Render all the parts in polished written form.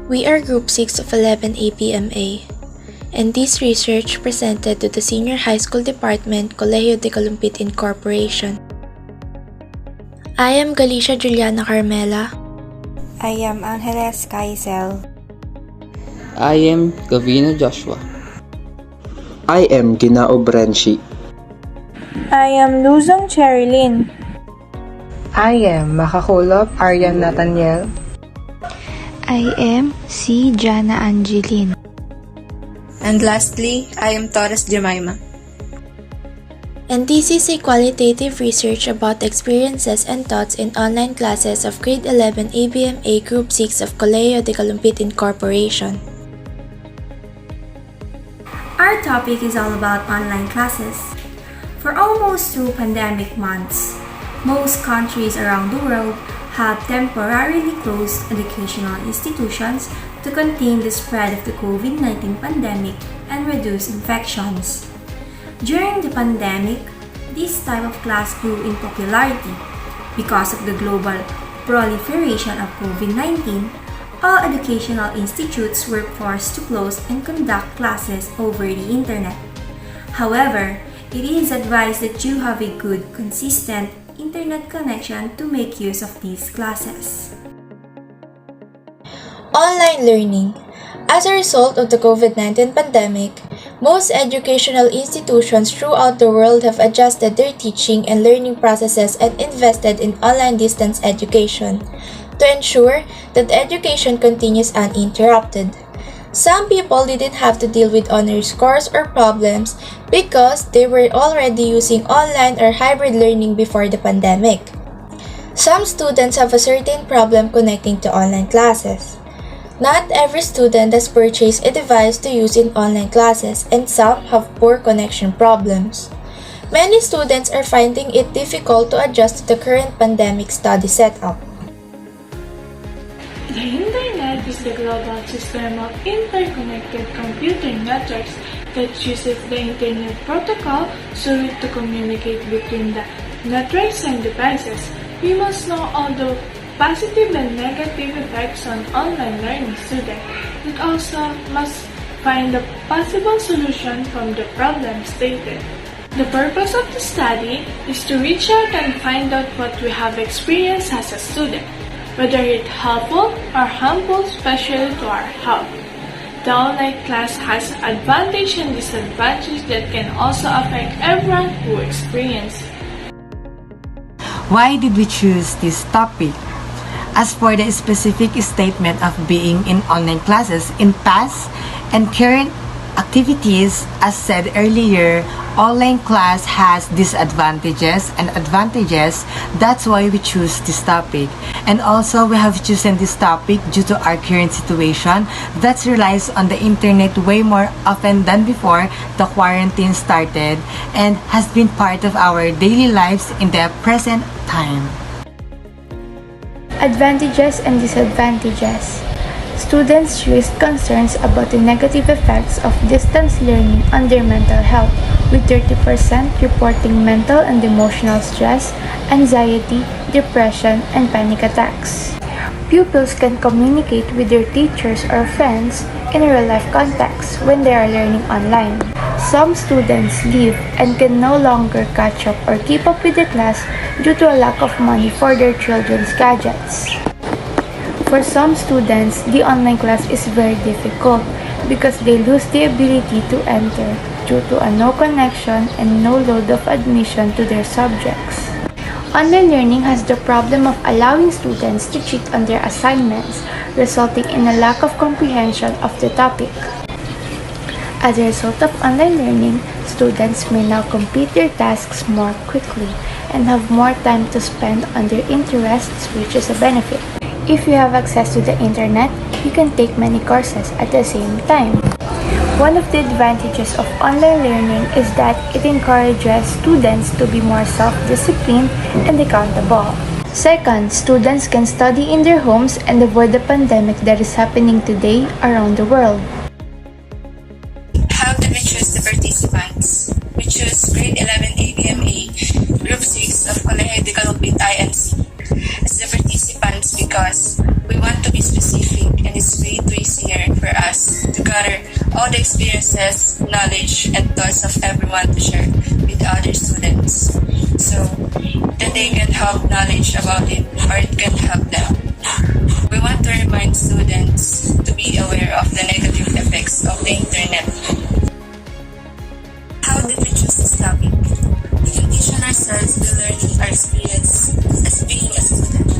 We are Group 6 of 11 ABM A, and this research presented to the Senior High School Department, Colegio de Calumpit Incorporation. I am Galicia Julliana Carmela. I am Angeles Kyzel. I am Gavino Joshua. I am Guinaob Renshi. I am Luzong Cherylyn. I am Macaculop Ariane Nathaniel. I am Janna Angeline. And lastly, I am Torres, Jemaima. And this is a qualitative research about experiences and thoughts in online classes of Grade 11 ABM A Group 6 of Colegio de Calumpit Incorporation. Our topic is all about online classes. For almost 2 pandemic months, most countries around the world have temporarily closed educational institutions to contain the spread of the COVID-19 pandemic and reduce infections. During the pandemic, this type of class grew in popularity because of the global proliferation of COVID-19. All educational institutes were forced to close and conduct classes over the internet. However, it is advised that you have a good, consistent internet connection to make use of these classes. Online learning. As a result of the COVID-19 pandemic, most educational institutions throughout the world have adjusted their teaching and learning processes and invested in online distance education to ensure that education continues uninterrupted. Some people didn't have to deal with honor scores or problems because they were already using online or hybrid learning before the pandemic. Some students have a certain problem connecting to online classes. Not every student has purchased a device to use in online classes, and some have poor connection problems. Many students are finding it difficult to adjust to the current pandemic study setup. The Internet is the global system of interconnected computing networks that uses the Internet Protocol so to communicate between the networks and devices. We must know all the positive and negative effects on online learning students, but also must find a possible solution from the problem stated. The purpose of the study is to reach out and find out what we have experienced as a student, whether it's helpful or harmful, especially to our health. The online class has advantage and disadvantage that can also affect everyone who experiences. Why did we choose this topic? As for the specific statement of being in online classes in past and current activities, as said earlier, online class has disadvantages and advantages. That's why we choose this topic. And also we have chosen this topic due to our current situation that relies on the internet way more often than before the quarantine started and has been part of our daily lives in the present time. Advantages and disadvantages. Students raised concerns about the negative effects of distance learning on their mental health, with 30% reporting mental and emotional stress, anxiety, depression, and panic attacks. Pupils can communicate with their teachers or friends in a real-life context when they are learning online. Some students leave and can no longer catch up or keep up with the class due to a lack of money for their children's gadgets. For some students, the online class is very difficult because they lose the ability to enter due to a no connection and no load of admission to their subjects. Online learning has the problem of allowing students to cheat on their assignments, resulting in a lack of comprehension of the topic. As a result of online learning, students may now complete their tasks more quickly and have more time to spend on their interests, which is a benefit. If you have access to the internet, you can take many courses at the same time. One of the advantages of online learning is that it encourages students to be more self-disciplined and accountable. Second, students can study in their homes and avoid the pandemic that is happening today around the world. How did we choose the participants? We chose Grade 11 ABM A, Group 6 of Colegio de Calumpit INC as the participants because we want to be specific and it's way too class to gather all the experiences, knowledge, and thoughts of everyone to share with other students. So that they can have knowledge about it or it can help them. We want to remind students to be aware of the negative effects of the internet. How did we choose this topic? We condition ourselves to learning our experience as being a student.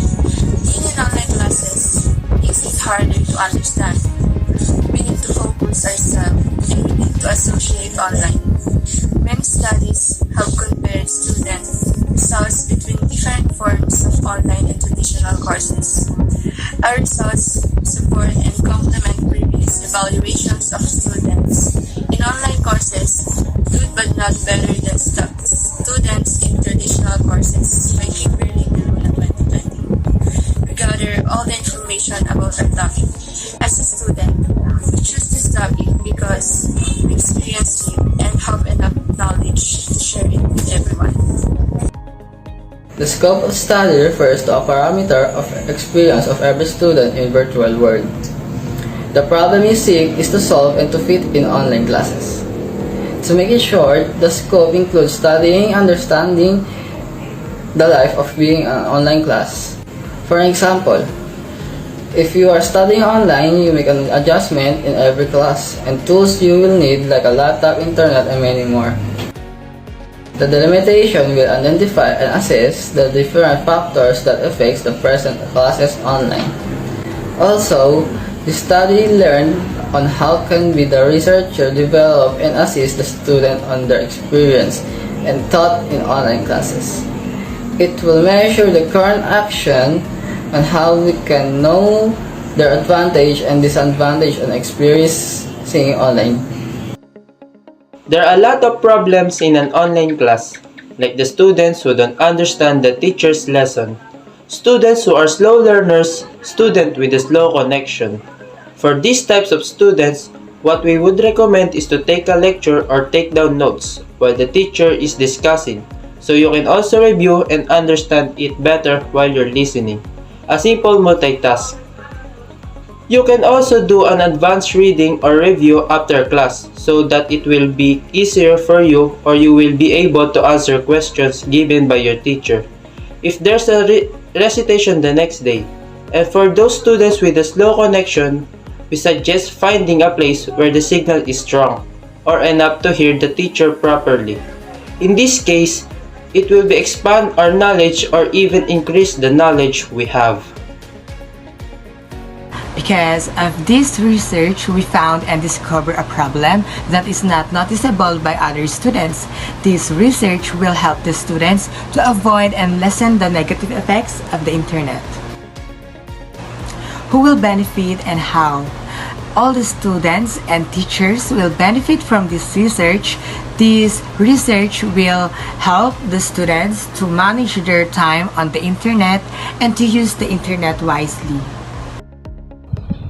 Being in online classes makes it harder to understand. We need to focus ourselves and we need to associate online. Many studies have compared student results between different forms of online and traditional courses. Our results support and complement previous evaluations of students. In online courses, good but not better than students in traditional courses by Kimberly Corona 2020. We gather all the information about our topic. As a student, we choose this topic because we experienced it and have enough knowledge to share it with everyone. The scope of study refers to a parameter of experience of every student in virtual world. The problem you seek is to solve and to fit in online classes. To make it short, the scope includes studying, understanding the life of being an online class. For example, if you are studying online, you make an adjustment in every class and tools you will need like a laptop, internet, and many more. The delimitation will identify and assess the different factors that affect the present classes online. Also, the study learned on how can be the researcher develop and assist the student on their experience and taught in online classes. It will measure the current action and how we can know their advantage and disadvantage on experiencing online. There are a lot of problems in an online class, like the students who don't understand the teacher's lesson, students who are slow learners, students with a slow connection. For these types of students, what we would recommend is to take a lecture or take down notes while the teacher is discussing, so you can also review and understand it better while you're listening. A simple multitask. You can also do an advanced reading or review after class so that it will be easier for you or you will be able to answer questions given by your teacher. If there's a recitation the next day, and for those students with a slow connection, we suggest finding a place where the signal is strong or enough to hear the teacher properly. In this case, it will be expand our knowledge or even increase the knowledge we have. Because of this research, we found and discovered a problem that is not noticeable by other students. This research will help the students to avoid and lessen the negative effects of the internet. Who will benefit and how? All the students and teachers will benefit from this research. This research will help the students to manage their time on the internet and to use the internet wisely.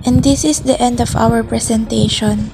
And this is the end of our presentation.